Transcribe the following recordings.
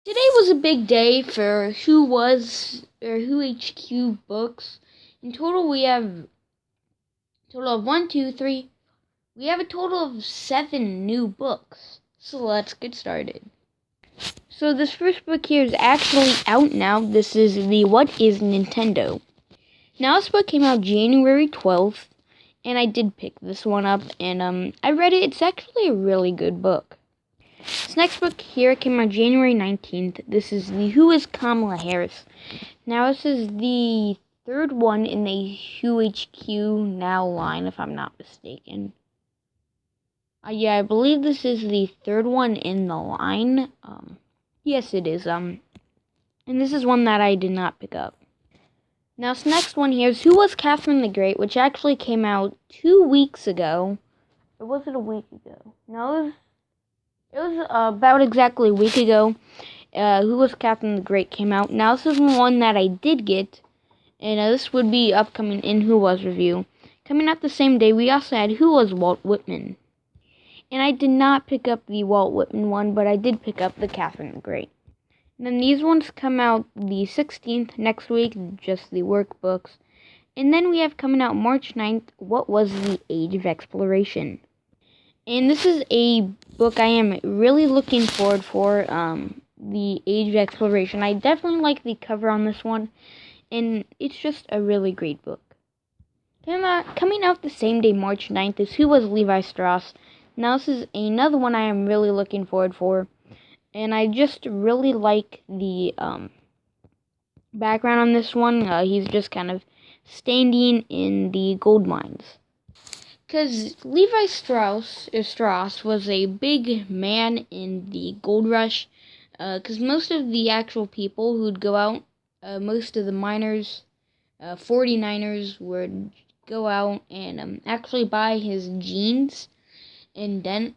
Today was a big day for Who HQ books. In total, we have a total of one, two, three. We have a total of 7 new books. So let's get started. So this first book here is actually out now. This is the What is Nintendo? Now this book came out January 12th, and I did pick this one up, and I read it. It's actually a really good book. This next book here came out January 19th. This is the Who is Kamala Harris? Now, this is the third one in the Who HQ Now line, if I'm not mistaken. Yeah, I believe this is the third one in the line. Yes, it is. And this is one that I did not pick up. Now, this next one here is Who was Catherine the Great, which actually came out 2 weeks ago. Or was it a week ago? No, it was about exactly a week ago. Who was Catherine the Great came out. Now, this is one that I did get, and this would be upcoming in Who Was review. Coming out the same day, we also had Who Was Walt Whitman. And I did not pick up the Walt Whitman one, but I did pick up the Catherine the Great. And then these ones come out the 16th next week, just the workbooks. And then we have coming out March 9th, What Was the Age of Exploration? And this is a book I am really looking forward for, the Age of Exploration. I definitely like the cover on this one, and it's just a really great book. Coming out the same day, March 9th, is Who Was Levi Strauss? Now, this is another one I am really looking forward for, and I just really like the background on this one. He's just kind of standing in the gold mines. Because Levi Strauss was a big man in the gold rush. Because most of the actual people who'd go out, most of the miners, 49ers, would go out and actually buy his jeans and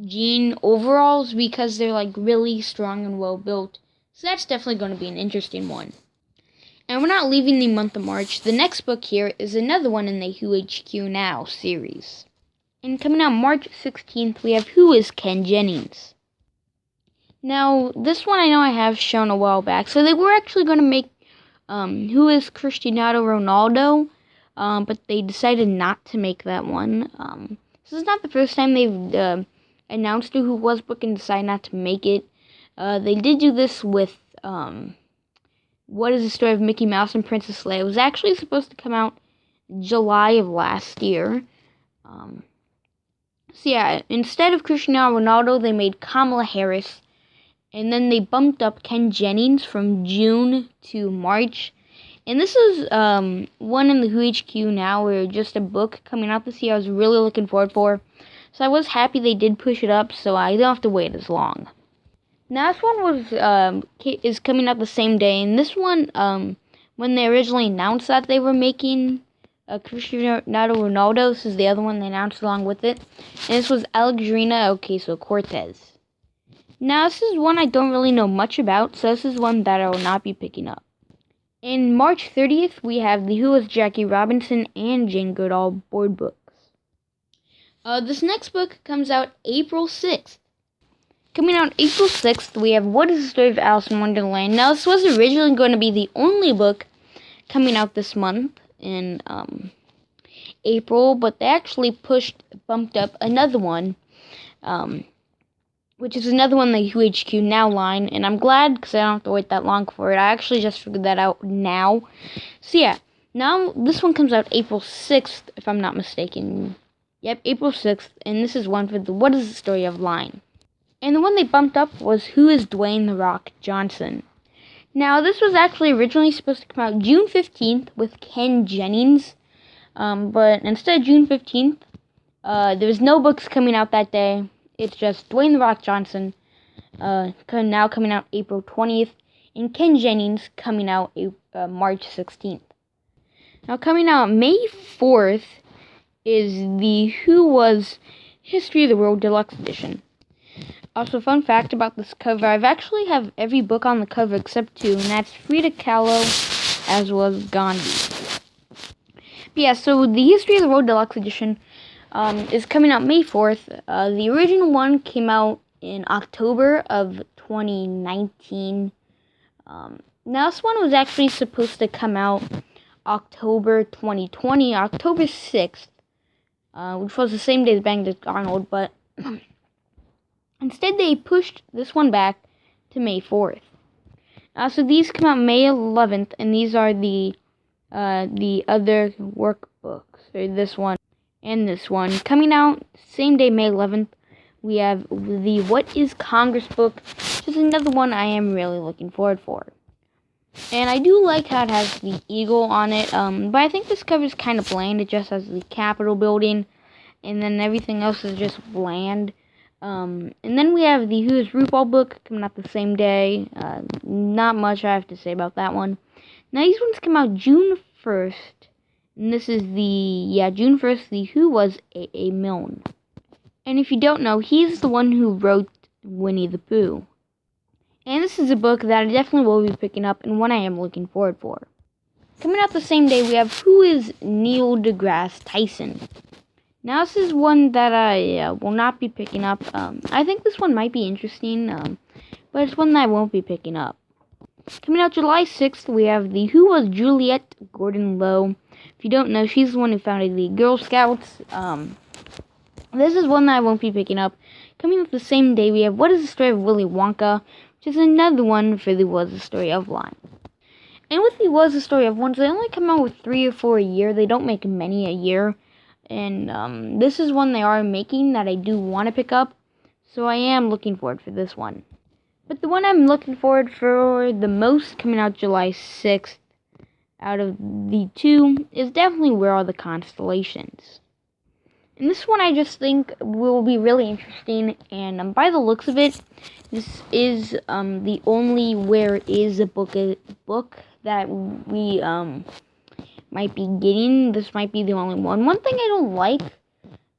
jean overalls because they're like really strong and well built. So that's definitely going to be an interesting one. And we're not leaving the month of March. The next book here is another one in the Who HQ Now series. And coming out March 16th, we have Who is Ken Jennings? Now, this one I know I have shown a while back. So they were actually going to make Who is Cristiano Ronaldo? But they decided not to make that one. This is not the first time they've announced a Who Was book and decided not to make it. They did do this with What is the Story of Mickey Mouse and Princess Leia? It was actually supposed to come out July of last year. So yeah, instead of Cristiano Ronaldo, they made Kamala Harris. And then they bumped up Ken Jennings from June to March. And this is one in the Who HQ Now, where just a book coming out this year I was really looking forward for. So I was happy they did push it up, so I don't have to wait as long. Now this one is coming out the same day, and this one, when they originally announced that they were making Cristiano Ronaldo, this is the other one they announced along with it, and this was Alexandrina Ocasio-Cortez. Now this is one I don't really know much about, so this is one that I will not be picking up. In March 30th, we have the Who is Jackie Robinson and Jane Goodall board books. This next book comes out April 6th. Coming out April 6th, we have What is the Story of Alice in Wonderland? Now, this was originally going to be the only book coming out this month in April, but they actually bumped up another one, which is another one in the Who HQ Now line, and I'm glad because I don't have to wait that long for it. I actually just figured that out now. So yeah, now this one comes out April 6th, if I'm not mistaken. Yep, April 6th, and this is one for the What is the Story of line. And the one they bumped up was Who is Dwayne The Rock Johnson? Now, this was actually originally supposed to come out June 15th with Ken Jennings, but instead of June 15th, there was no books coming out that day. It's just Dwayne The Rock Johnson, now coming out April 20th, and Ken Jennings coming out March 16th. Now, coming out May 4th is the Who Was History of the World Deluxe Edition. Also, fun fact about this cover, I've actually have every book on the cover except 2, and that's Frida Kahlo, as well as Gandhi. But yeah, so the History of the World Deluxe Edition is coming out May 4th. The original one came out in October of 2019. Now this one was actually supposed to come out October 2020, October 6th, which was the same day as Benedict Arnold, but instead they pushed this one back to May 4th. So these come out May 11th, and these are the other workbooks, or this one and this one. Coming out same day, May 11th, we have the What is Congress book, which is another one I am really looking forward for. And I do like how it has the eagle on it, but I think this cover is kind of bland. It just has the Capitol building, and then everything else is just bland. And then we have the Who is RuPaul book coming out the same day. Not much I have to say about that one. Now these ones come out June 1st, and this is June 1st, the Who was A.A. Milne. And if you don't know, he's the one who wrote Winnie the Pooh. And this is a book that I definitely will be picking up, and one I am looking forward for. Coming out the same day, we have Who is Neil deGrasse Tyson. Now this is one that I will not be picking up. I think this one might be interesting, but it's one that I won't be picking up. Coming out July 6th, we have the Who was Juliette Gordon-Low. If you don't know, she's the one who founded the Girl Scouts. This is one that I won't be picking up. Coming out the same day, we have What is the Story of Willy Wonka, which is another one for the Was the Story of line. And with the Was the Story of ones, they only come out with 3 or 4 a year. They don't make many a year. And this is one they are making that I do want to pick up. So I am looking forward for this one. But the one I'm looking forward for the most, coming out July 6th, out of the two, is definitely Where Are the Constellations. And this one I just think will be really interesting, and by the looks of it, this is the only Where Is a book that we might be getting. This might be the only one. One thing I don't like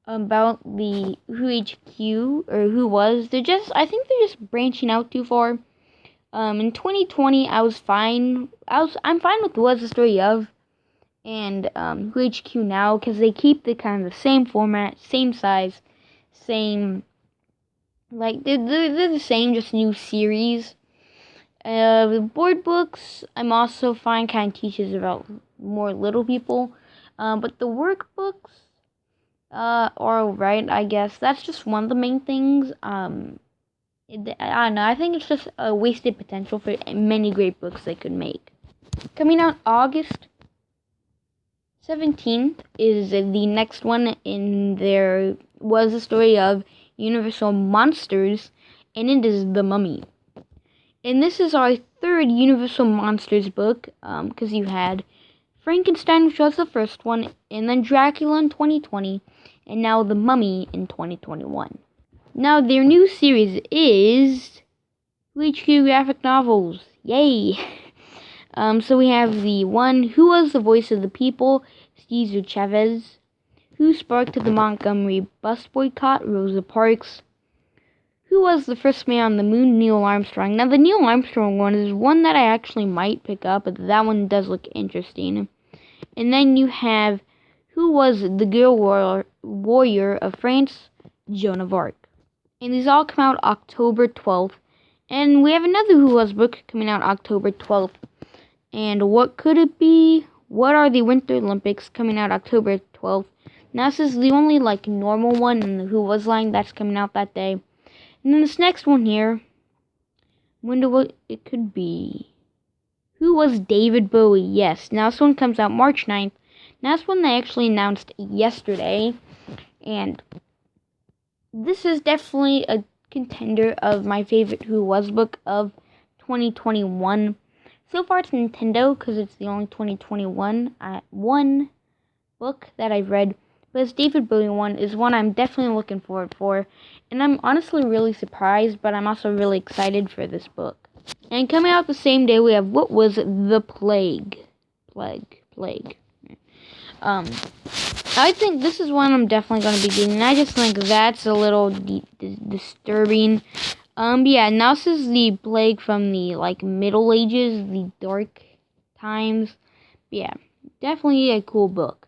about the Who HQ, or Who Was, I think they're just branching out too far. In 2020, I'm fine with Was the Story of, and Who HQ now, because they keep the kind of the same format, same size, same, like, they're the same, just new series. The board books, I'm also fine, kind of teaches about more little people, but the workbooks are alright, I guess. That's just one of the main things. I don't know, I think it's just a wasted potential for many great books they could make. Coming out August 17th is the next one in their Was the Story of Universal Monsters, and it is The Mummy. And this is our third Universal Monsters book, because you had Frankenstein, which was the first one, and then Dracula in 2020, and now The Mummy in 2021. Now, their new series is HQ Graphic Novels. Yay! So we have the one, Who Was the Voice of the People, Cesar Chavez. Who Sparked the Montgomery Bus Boycott, Rosa Parks. Who Was the First Man on the Moon, Neil Armstrong. Now, the Neil Armstrong one is one that I actually might pick up, but that one does look interesting. And then you have Who Was the Girl Warrior of France, Joan of Arc. And these all come out October 12th. And we have another Who Was book coming out October 12th. And what could it be? What Are the Winter Olympics, coming out October 12th. Now, this is the only, like, normal one in the Who Was line that's coming out that day. And then this next one here, wonder what it could be. Who Was David Bowie? Yes. Now, this one comes out March 9th. Now, this one they actually announced yesterday. And this is definitely a contender of my favorite Who Was book of 2021. So far, it's Nintendo, because it's the only 2021 one book that I've read. But this David Bowie one is one I'm definitely looking forward for. And I'm honestly really surprised, but I'm also really excited for this book. And coming out the same day, we have What Was the Plague? Plague. I think this is one I'm definitely going to be getting. I just think that's a little disturbing. Yeah, now this is the plague from the, like, Middle Ages, the dark times. Yeah, definitely a cool book.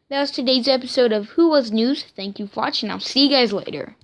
That was today's episode of Who Was News. Thank you for watching. I'll see you guys later.